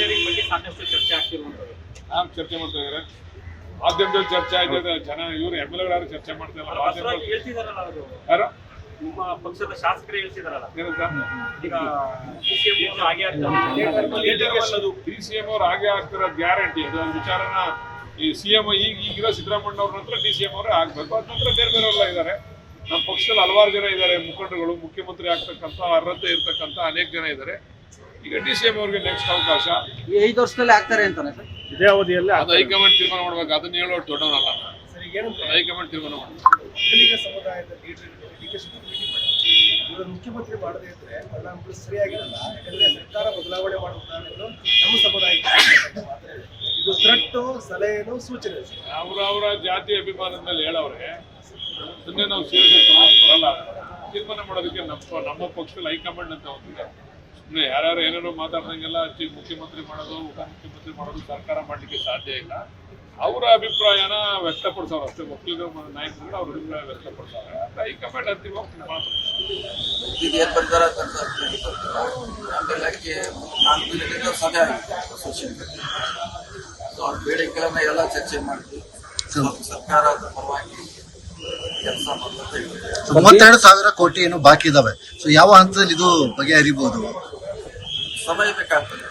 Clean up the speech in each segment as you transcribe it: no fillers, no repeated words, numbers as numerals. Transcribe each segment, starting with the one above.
Sharing ಬಗ್ಗೆ ಸಾಕಷ್ಟು ಚರ್ಚೆ ಆಗ್ತಿರುವಂತದ್ದು. ಚರ್ಚೆ ಮಾಡ್ತಾ ಇದಾರೆ, ಮಾಧ್ಯಮದಲ್ಲಿ ಚರ್ಚೆ ಆಯ್ತದೆ. ಜನ ಇವರು MLA ಚರ್ಚೆ ಮಾಡ್ತಾ ಇಲ್ಲ. ಹೇಳ್ತಿದಾರಲ್ಲ, ಅದು ಯಾರು ನಿಮ್ಮ ಪಕ್ಷದ ಶಾಸಕರೇ ಹೇಳ್ತಿದಾರಲ್ಲ, ಏನಂತ ಈಗ DCM ಹಾಗೆ DCM ಅವ್ರು ಹಾಗೆ ಆಗ್ತಿರೋ ಗ್ಯಾರಂಟಿ. ಅದು ವಿಚಾರನ ಈ CM ಈಗಿರೋ ಸಿದ್ದರಾಮಯ್ಯ ಅವ್ರ ನಂತರ DCM ಅವರೇ ಆಗ್ಬೇಕು. ಅದ ನಂತರ ಬೇರೆ ಬೇರೆಲ್ಲ ಇದ್ದಾರೆ. ನಮ್ಮ ಪಕ್ಷದಲ್ಲಿ ಹಲವಾರು ಜನ ಇದ್ದಾರೆ ಮುಖಂಡರುಗಳು, ಮುಖ್ಯಮಂತ್ರಿ ಆಗ್ತಕ್ಕಂಥ ಅರ್ಹತೆ ಇರ್ತಕ್ಕಂಥ ಅನೇಕ ಜನ ಇದ್ದಾರೆ. ಈಗ DCM ಅವ್ರಿಗೆ ನೆಕ್ಸ್ಟ್ ಅವಕಾಶ ಈ 5 ವರ್ಷದಲ್ಲಿ ಆಗ್ತಾರೆ ಅಂತಾನೆ ಸರ್. ಇದೇ ಅವಧಿಯಲ್ಲಿ ಅದು ಹೈಕಮಾಂಡ್ ತೀರ್ಮಾನ ಮಾಡ್ಬೇಕು. ಅದನ್ನ ಹೇಳೋದು ದೊಡ್ಡವನಲ್ಲ, ಹೈಕಮಾಂಡ್ ತೀರ್ಮಾನ ಮಾಡ್ಬೇಕು. ಒಕ್ಕಲಿಗ ಸಮುದಾಯದ ಇವರು ಮುಖ್ಯಮಂತ್ರಿ ಮಾಡದೇ ಇದ್ರೆ ಪರಿಣಾಮಗಳು ಸರಿಯಾಗಿರಲ್ಲ. ಯಾಕಂದ್ರೆ ಸರ್ಕಾರ ಬದಲಾವಣೆ ಮಾಡುವುದಾದ್ರು ನಮ್ಮ ಸಮುದಾಯಕ್ಕೆ ಇದು ಥ್ರೆಟ್ಟು, ಸಲಹೆನು, ಸೂಚನೆ. ಅವರ ಜಾತಿ ಅಭಿಮಾನದ ಮೇಲೆ ಹೇಳವ್ರೆ, ಅದನ್ನೇ ನಾವು ಸೀರಿಯಸ್ ಬರಲ್ಲ. ತೀರ್ಮಾನ ಮಾಡೋದಕ್ಕೆ ನಮ್ಮ ಪಕ್ಷದಲ್ಲಿ ಹೈಕಮಾಂಡ್ ಅಂತ ಒಂದಿದೆ. ಸುಮ್ಮನೆ ಯಾರ್ಯಾರು ಏನೇನೋ ಮಾತಾಡ್ದಂಗೆಲ್ಲ ಮುಖ್ಯಮಂತ್ರಿ ಮಾಡೋದು, ಉಪಮುಖ್ಯಮಂತ್ರಿ ಮಾಡೋದು ಸರ್ಕಾರ ಮಾಡಲಿಕ್ಕೆ ಸಾಧ್ಯ ಇಲ್ಲ. ಅವರ ಅಭಿಪ್ರಾಯನ ವ್ಯಕ್ತಪಡಿಸೋರು ಅಷ್ಟೇ. ಒಕ್ಕಲಿಗ ನಾಯಕರು ಅವ್ರ ಅಭಿಪ್ರಾಯ ವ್ಯಕ್ತಪಡಿಸೋರು. ಹೈಕಮಾಂಡ್ ಅಂತಿಮ ಮಾತು ಬೇಡಿಕೆಗಳನ್ನ ಎಲ್ಲ ಚರ್ಚೆ ಮಾಡಿದ್ವಿ. ಸರ್ಕಾರದ ಪರವಾಗಿ ಕೆಲಸ ಮಾಡ್ತಾ 32,000 ಕೋಟಿ ಏನು ಬಾಕಿ ಇದಾವೆ. ಸೊ ಯಾವ ಹಂತದಲ್ಲಿ ಇದು ಬಗೆಹರಿಬಹುದು? ಸಮಯ ಬೇಕಾಗ್ತದೆ.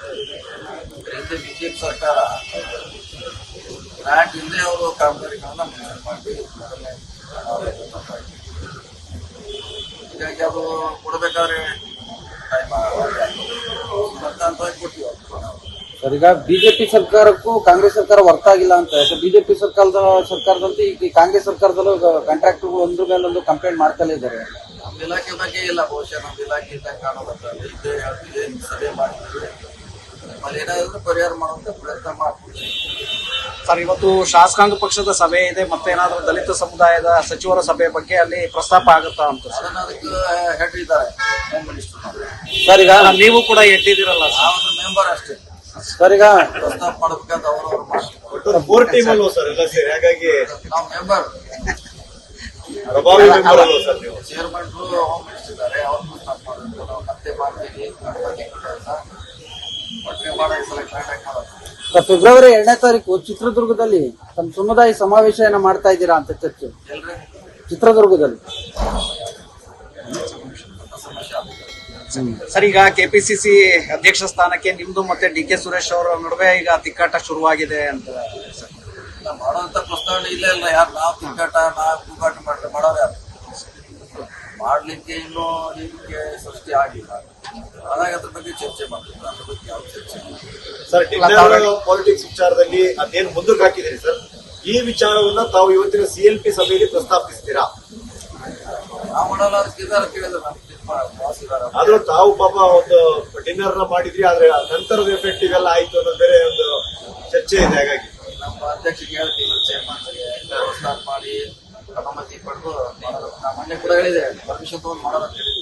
ಹಿಂದೆ BJP ಸರ್ಕಾರ ಗ್ರಾಂಟ್ ಇಲ್ಲದೆ ಅವರು ಕಾಮಗಾರಿಗಳನ್ನ ಮುಂದೆ ಮಾಡಿ ಹೀಗಾಗಿ ಅದು ಕೊಡಬೇಕಾದ್ರೆ ಟೈಮ್ ಕೊಡ್ತೀವಿ. ಸರ್, ಈಗ ಬಿಜೆಪಿ ಸರ್ಕಾರಕ್ಕೂ ಕಾಂಗ್ರೆಸ್ ಸರ್ಕಾರ ವರ್ಕ್ ಆಗಿಲ್ಲ ಅಂತ. ಬಿಜೆಪಿ ಸರ್ಕಾರದಂತೆ ಈ ಕಾಂಗ್ರೆಸ್ ಸರ್ಕಾರದಲ್ಲೂ ಕಾಂಟ್ರಾಕ್ಟರ್ಗಳು ಒಂದ್ರ ಮೇಲೊಂದು ಕಂಪ್ಲೇಂಟ್ ಮಾಡ್ತಲೇ ಇದ್ದಾರೆ. ನಮ್ಮ ಇಲಾಖೆ ಬಗ್ಗೆ ಇಲ್ಲ, ಬಹುಶಃ ನಮ್ಮ ಇಲಾಖೆಯಿಂದ ಕಾಣೋದಂತಂದ್ರೆ ಇದೇ ಹೇಳ್ತಿದೆ. ಸಭೆ ಮಾಡಿದ್ರೆ ನಮ್ಮಲ್ಲಿ ಏನಾದರೂ ಪರಿಹಾರ ಮಾಡುವಂತ ಪ್ರಯತ್ನ ಮಾಡ್ತೀವಿ. ಸರ್, ಇವತ್ತು ಶಾಸಕಾಂಗ ಪಕ್ಷದ ಸಭೆ ಇದೆ, ಮತ್ತೇನಾದ್ರೂ ದಲಿತ ಸಮುದಾಯದ ಸಚಿವರ ಸಭೆ ಬಗ್ಗೆ ಅಲ್ಲಿ ಪ್ರಸ್ತಾಪ ಆಗುತ್ತಾ ಅಂತ? ಅದನ್ನ ಅದಕ್ಕೆ ಹೆಡ್ ಇದ್ದಾರೆ, ಹೋಮ್ ಮಿನಿಸ್ಟರ್. ಸರ್, ಈಗ ನೀವು ಕೂಡ ಎಟ್ಟಿದ್ದೀರಲ್ಲ, ನಾವಂದ್ರೆ ಮೆಂಬರ್ ಅಷ್ಟೇ. ಸರ್, ಈಗ ಪ್ರಸ್ತಾಪ ಮಾಡಬೇಕಾದ ಅವರು ಮಾಡ್ತಾರೆ. ಹಾಗಾಗಿ ನಾವು ಮೆಂಬರ್ ಪ್ರಭಾವಿ ಮೆಂಬರ್ ಅಲ್ವಾ ಸರ್ ನೀವು? ಚೇರ್ಮನ್ ಹೋಮ್ ಮಿನಿಸ್ಟರ್ ಇದ್ದಾರೆ, ಅವ್ರು ಪ್ರಸ್ತಾಪ ಮಾಡಬೇಕು. ನಾವು ಮತ್ತೆ ಮಾಡ್ತೀವಿ. ಒಟ್ಟಿಗೆ ಮಾಡಿ ಸೆಲೆಕ್ಟ್ ಮಾಡೋದು. ಫೆಬ್ರವರಿ 2ನೇ ತಾರೀಕು ಚಿತ್ರದುರ್ಗದಲ್ಲಿ ತಮ್ಮ ಸಮುದಾಯ ಸಮಾವೇಶನ ಮಾಡ್ತಾ ಇದ್ದೀರಾ ಅಂತ ಚರ್ಚೆ ಎಲ್ರಿ ಚಿತ್ರದುರ್ಗದಲ್ಲಿ. ಸರ್, ಈಗ ಕೆಪಿಸಿಸಿ ಅಧ್ಯಕ್ಷ ಸ್ಥಾನಕ್ಕೆ ನಿಮ್ದು ಮತ್ತೆ DK ಸುರೇಶ್ ಅವರ ನಡುವೆ ಈಗ ತಿಕ್ಕಾಟ ಶುರುವಾಗಿದೆ ಅಂತ ಮಾಡುವಂತ ಪ್ರಸ್ತಾವನೆ ಇಲ್ಲ. ಇಲ್ಲ ಯಾರು ನಾವು ತಿಕ್ಕಾಟ ಕೂಗಾಟ ಮಾಡೋರು ಯಾರು? ಮಾಡ್ಲಿಕ್ಕೆ ಇನ್ನೂ ಇದಕ್ಕೆ ಸೃಷ್ಟಿ ಆಗಿಲ್ಲ. ಹಾಗಾಗಿ ಅದ್ರ ಬಗ್ಗೆ ಚರ್ಚೆ ಮಾಡ್ತೀವಿ. ಅದ್ರ ಬಗ್ಗೆ ಯಾವ ಚರ್ಚೆ ಸರ್, ಪಾಲಿಟಿಕ್ಸ್ ವಿಚಾರದಲ್ಲಿ ಅದೇನು ಮುಂದಕ್ಕೆ ಹಾಕಿದ್ದೀರಿ ಸರ್, ಈ ವಿಚಾರವನ್ನ ತಾವು ಇವತ್ತಿನ CLP ಸಭೆಯಲ್ಲಿ ಪ್ರಸ್ತಾಪಿಸ್ತೀರಾ? ನಾವು ಮಾಡಲ್ಲ, ಅದಕ್ಕೆ ಇದಾರೆ ಕೇಳಿದ್ರೆ ನಮ್ಗೆ ಆದ್ರೂ ತಾವು ಪಾಪ ಒಂದು ಡಿನ್ನರ್ ನ ಮಾಡಿದ್ರಿ, ಆದ್ರೆ ನಂತರದ ಎಫೆಕ್ಟ್ ಇವೆಲ್ಲ ಆಯ್ತು ಅನ್ನೋ ಬೇರೆ ಒಂದು ಚರ್ಚೆ ಇದೆ. ಹಾಗಾಗಿ ನಮ್ಮ ಅಧ್ಯಕ್ಷರಿಗೆ ಹೇಳ್ತೀವಿ, ಚೇರ್ಮನ್ಗೆ ಪ್ರಸ್ತಾಪ ಮಾಡಿ ಅನುಮತಿ ಪಡೆದು ಮಾಡೋದು. ನಾವು ಮೊನ್ನೆ ಕೂಡ ಹೇಳಿದೆ, ಪರ್ಮಿಷನ್ ತಗೊಂಡು ಮಾಡೋದು ಅಂತ ಹೇಳಿದ್ವಿ.